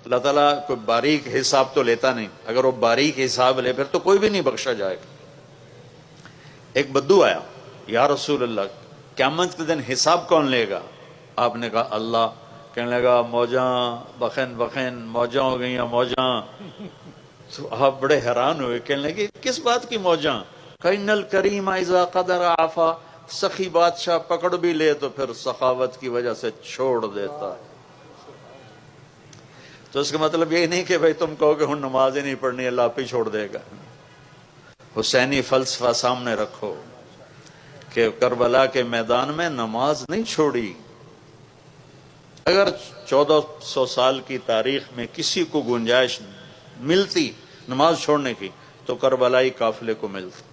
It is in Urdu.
اللہ تعالیٰ کوئی باریک حساب تو لیتا نہیں، اگر وہ باریک حساب لے پھر تو کوئی بھی نہیں بخشا جائے گا۔ ایک بدو آیا، یا رسول اللہ قیامت کے دن حساب کون لے گا؟ آپ نے کہا اللہ۔ کہنے لگا موجاں بخن بخن موجاں ہو گئیں موجاں۔ تو آپ بڑے حیران ہوئے، کہنے لگے کس بات کی موجاں؟ کَإِنَّ الْكَرِيمَ إِذَا قَدَرَ عَفَا، سخی بادشاہ پکڑ بھی لے تو پھر سخاوت کی وجہ سے چھوڑ دیتا ہے۔ تو اس کا مطلب یہ نہیں کہ بھئی تم کہو کہ ہن نماز ہی نہیں پڑھنی، اللہ آپ ہی چھوڑ دے گا۔ حسینی فلسفہ سامنے رکھو کہ کربلا کے میدان میں نماز نہیں چھوڑی۔ اگر 1400 سال کی تاریخ میں کسی کو گنجائش ملتی نماز چھوڑنے کی تو کربلائی قافلے کو ملتی۔